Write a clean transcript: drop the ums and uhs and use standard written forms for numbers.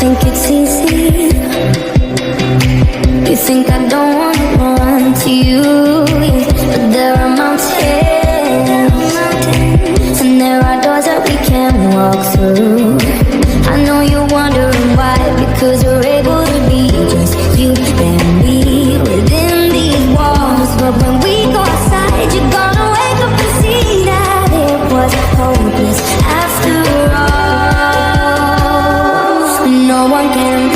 think it's easy. You think I don't wanna run to you, but there are mountains, and there are doors that we can walk through. I know you're wondering why, because we're able to be just you and me within these walls. But when we go outside, you're gonna wake up and see that it was hopeless after all. No one can